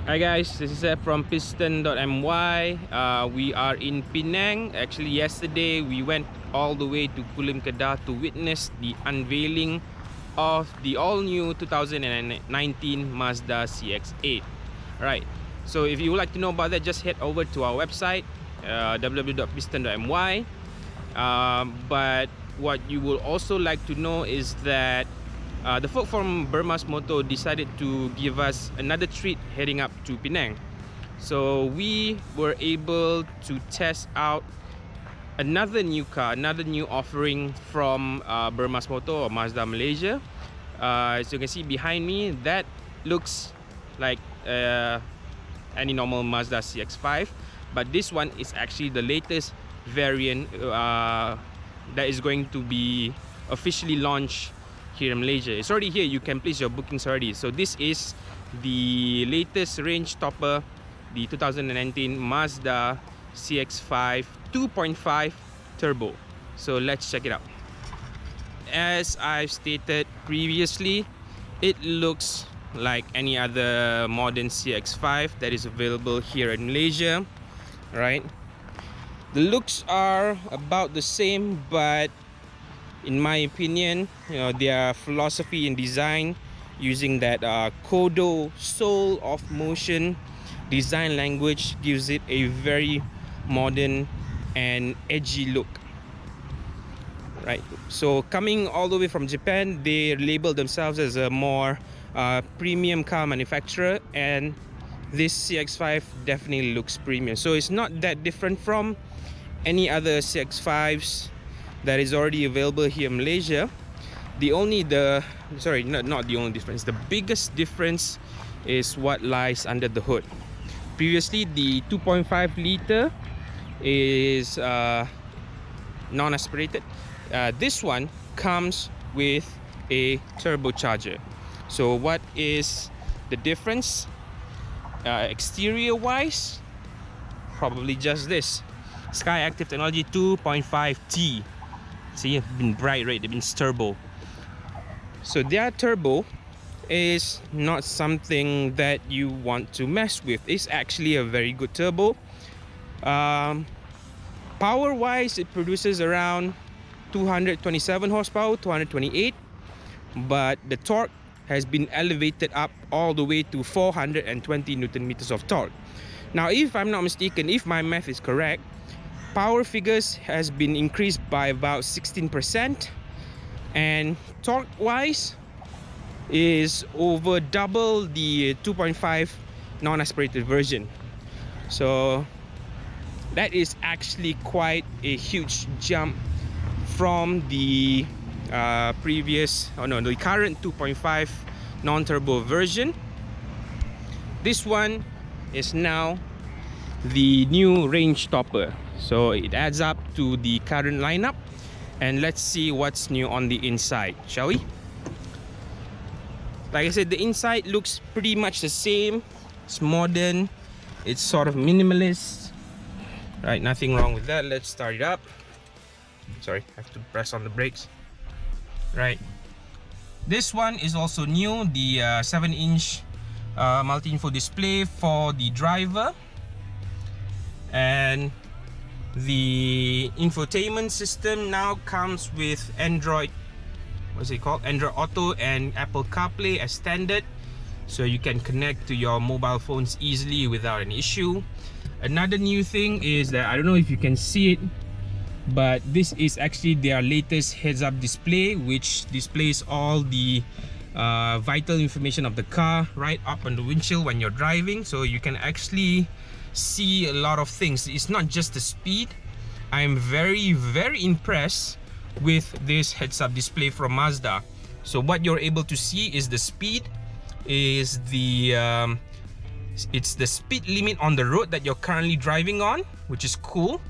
Hi guys, this is Seth from piston.my. We are in Penang. Actually yesterday we went all the way to Kulim Kedah to witness the unveiling of the all-new 2019 Mazda CX-8. Right, so if you would like to know about that, just head over to our website, www.piston.my. But what you will also like to know is that the folk from Bermaz Motor decided to give us another treat heading up to Penang. So we were able to test out another new car, another new offering from Bermaz Motor or Mazda Malaysia. As you can see behind me, that looks like any normal Mazda CX-5, but this one is actually the latest variant that is going to be officially launched here in Malaysia. It's already here, you can place your bookings already. So this is the latest range topper, the 2019 Mazda CX-5 2.5 Turbo. So let's check it out. As I've stated previously, it looks like any other modern CX-5 that is available here in Malaysia, right? The looks are about the same, but in my opinion, their philosophy in design, using that Kodo soul of motion design language, gives it a very modern and edgy look. Right. So coming all the way from Japan, they label themselves as a more premium car manufacturer, and this CX-5 definitely looks premium. So it's not that different from any other CX-5s that is already available here in Malaysia. Not the only difference. The biggest difference is what lies under the hood. Previously, the 2.5 liter is non-aspirated. This one comes with a turbocharger. So what is the difference? Exterior wise, probably just this Sky Active Technology 2.5T. See, it's been bright, right? It means turbo. So their turbo is not something that you want to mess with. It's actually a very good turbo. Power wise, it produces around 227 horsepower, 228, but the torque has been elevated up all the way to 420 Newton meters of torque. Now, if I'm not mistaken, if my math is correct, power figures has been increased by about 16%, and torque wise is over double the 2.5 non-aspirated version. So that is actually quite a huge jump from the the current 2.5 non-turbo version. This one is now the new range topper, so it adds up to the current lineup. And let's see what's new on the inside, shall we? Like I said, the inside looks pretty much the same. It's modern, it's sort of minimalist, right? Nothing wrong with that. Let's start it up. Sorry, I have to press on the brakes. Right, this one is also new, the 7-inch multi-info display for the driver, and the infotainment system now comes with Android, Android Auto and Apple CarPlay as standard, so you can connect to your mobile phones easily without an issue. Another new thing is that, I don't know if you can see it, but this is actually their latest heads-up display, which displays all the vital information of the car right up on the windshield when you're driving, so you can actually see a lot of things. It's not just the speed. I'm very impressed with this heads-up display from Mazda. So what you're able to see is the speed, is the it's the speed limit on the road that you're currently driving on, which is cool.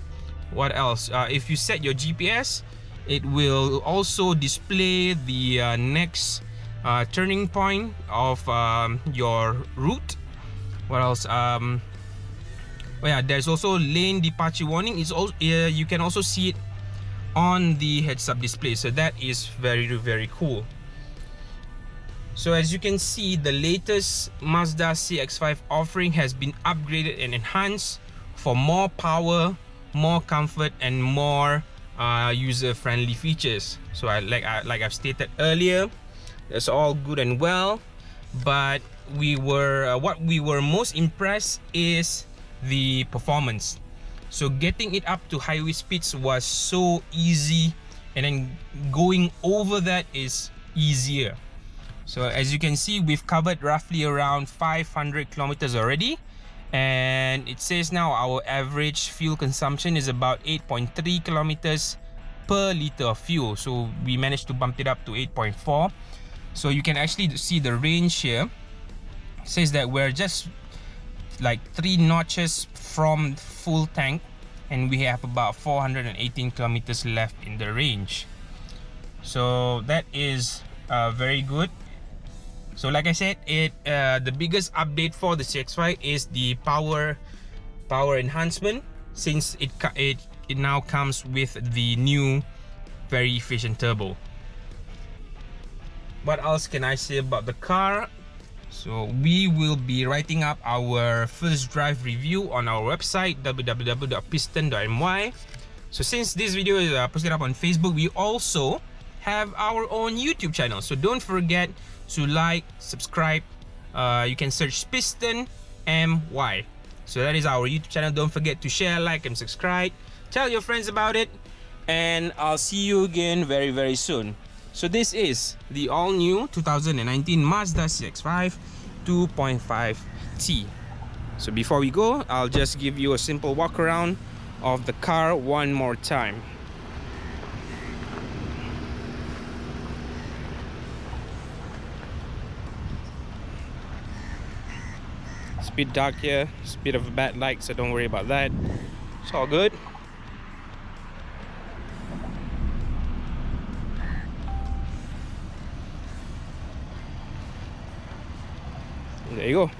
What else? If you set your GPS, it will also display the next turning point of your route. What else? Oh yeah, there's also lane departure warning. It's also you can also see it on the heads-up display, so that is very cool. So as you can see, the latest Mazda CX-5 offering has been upgraded and enhanced for more power, more comfort, and more user-friendly features. So like I've stated earlier, that's all good and well, but what we were most impressed is the performance. So getting it up to highway speeds was so easy, and then going over that is easier. So as you can see, we've covered roughly around 500 kilometers already, and it says now our average fuel consumption is about 8.3 kilometers per liter of fuel. So we managed to bump it up to 8.4. So you can actually see the range here. It says that we're just like 3 notches from full tank, and we have about 418 kilometers left in the range. So that is very good. So like I said, the biggest update for the CX-5 is the power enhancement, since it now comes with the new very efficient turbo. What else can I say about the car? So we will be writing up our first drive review on our website www.piston.my. So since this video is posted up on Facebook, we also have our own YouTube channel. So don't forget to like, subscribe. You can search Piston MY. So that is our YouTube channel. Don't forget to share, like, and subscribe. Tell your friends about it, and I'll see you again very, very soon. So this is the all-new 2019 Mazda CX-5 2.5T. So before we go, I'll just give you a simple walk around of the car one more time. It's a bit dark here, it's a bit of a bad light, so don't worry about that. It's all good. There you go.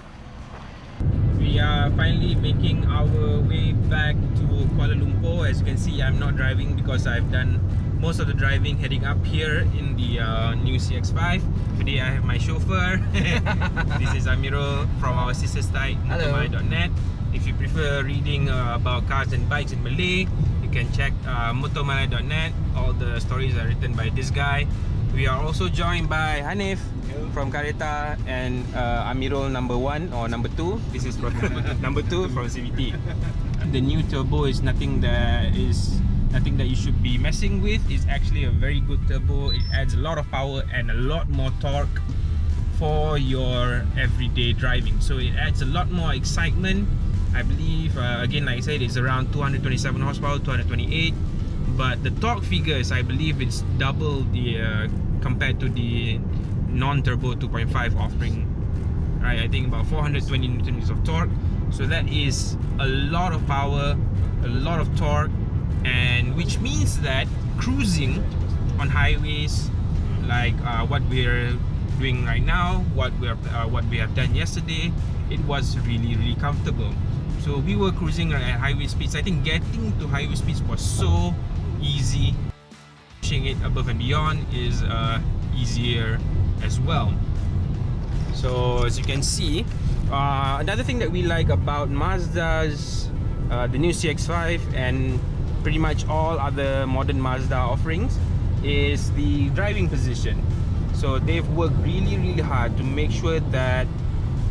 We are finally making our way back to Kuala Lumpur. As you can see, I'm not driving because I've done most of the driving heading up here in the new CX-5. Today I have my chauffeur. This is Amirul from our sister site, motormalaya.net. If you prefer reading about cars and bikes in Malay, you can check motormalaya.net. All the stories are written by this guy. We are also joined by Hanif from Kareta, and Amirul number 1 or number 2. This is from number 2 from CVT. The new turbo is nothing that you should be messing with. It's actually a very good turbo. It adds a lot of power and a lot more torque for your everyday driving. So it adds a lot more excitement. I believe, again, like I said, it's around 227 horsepower, 228. But the torque figures, I believe it's double the compared to the non-turbo 2.5 offering. Right, I think about 420 newtons of torque. So that is a lot of power, a lot of torque, and which means that cruising on highways like what we're doing right now, what we have done yesterday, it was really comfortable. So we were cruising at highway speeds. I think getting to highway speeds was so easy. Pushing it above and beyond is easier as well. So as you can see, another thing that we like about Mazda's the new CX-5 and pretty much all other modern Mazda offerings is the driving position. So they've worked really hard to make sure that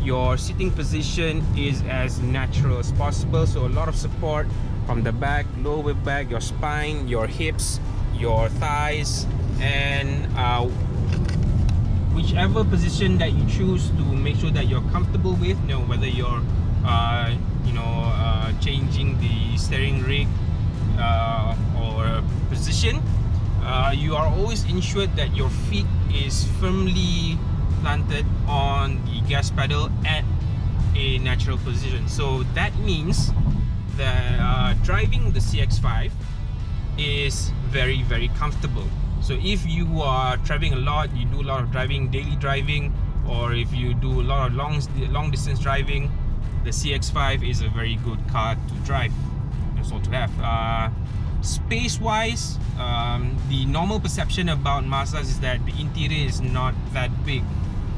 your sitting position is as natural as possible. So a lot of support from the back, lower back, your spine, your hips, your thighs, and whichever position that you choose to make sure that you're comfortable with, you know, whether you're changing the steering rig or position, you are always ensured that your feet is firmly planted on the gas pedal at a natural position. So that means that driving the CX-5 is very comfortable. So if you are traveling a lot, you do a lot of driving, daily driving, or if you do a lot of long distance driving, the CX-5 is a very good car to drive. That's all to have. Space wise, the normal perception about Mazdas is that the interior is not that big.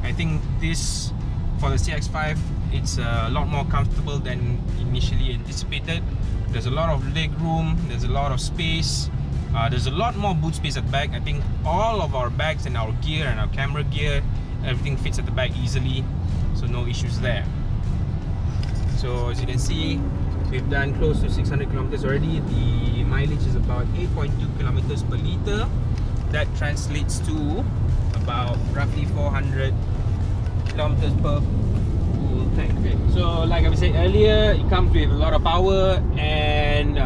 I think this, for the CX-5, it's a lot more comfortable than initially anticipated. There's a lot of leg room, there's a lot of space, there's a lot more boot space at the back. I think all of our bags and our gear and our camera gear, everything fits at the back easily, so no issues there. So as you can see, we've done close to 600 kilometers already. The mileage is about 8.2 kilometers per liter. That translates to about roughly 400 kilometers per full tank. Okay. So like I said earlier, it comes with a lot of power, and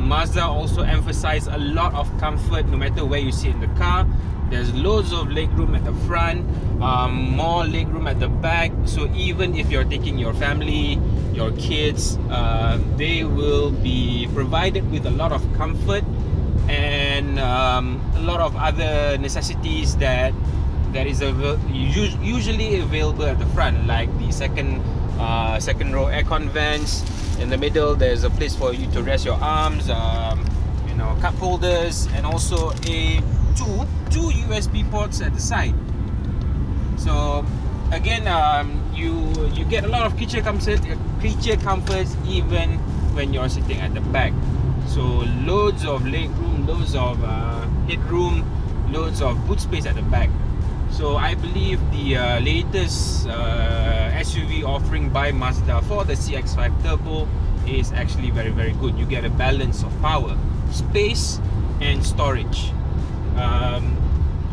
Mazda also emphasized a lot of comfort no matter where you sit in the car. There's loads of legroom at the front, more legroom at the back, so even if you're taking your family, your kids, they will be provided with a lot of comfort and a lot of other necessities that is usually available at the front, like the second row aircon vents. In the middle, there's a place for you to rest your arms, you know, cup holders, and also two USB ports at the side. So again, you get a lot of creature comforts even when you're sitting at the back. So loads of leg room, loads of headroom, loads of boot space at the back. So I believe the latest SUV offering by Mazda for the CX-5 Turbo is actually very, very good. You get a balance of power, space, and storage.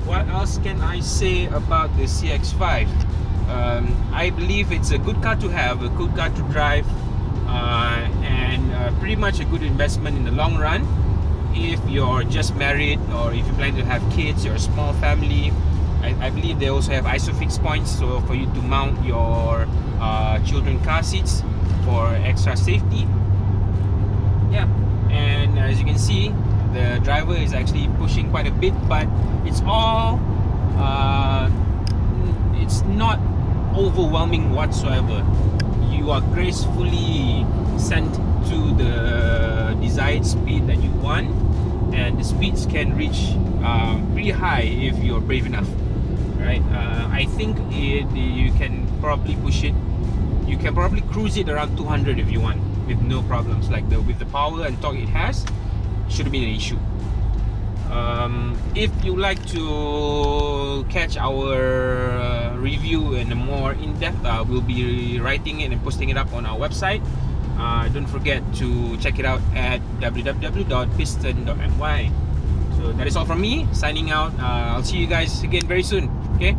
What else can I say about the CX-5? I believe it's a good car to have, a good car to drive, and pretty much a good investment in the long run. If you're just married, or if you plan to have kids, you're a small family, I believe they also have ISOFIX points, so for you to mount your children car seats for extra safety. Yeah, and as you can see, the driver is actually pushing quite a bit, but it's all it's not overwhelming whatsoever. You are gracefully sent to the desired speed that you want, and the speeds can reach pretty high if you're brave enough, right? I think you can probably push it, you can probably cruise it around 200 if you want, with no problems. Like with the power and torque it has, shouldn't be an issue. If you like to catch our review in a more in-depth, we'll be writing it and posting it up on our website. Don't forget to check it out at www.piston.my. So that is all from me, signing out. I'll see you guys again very soon. Okay.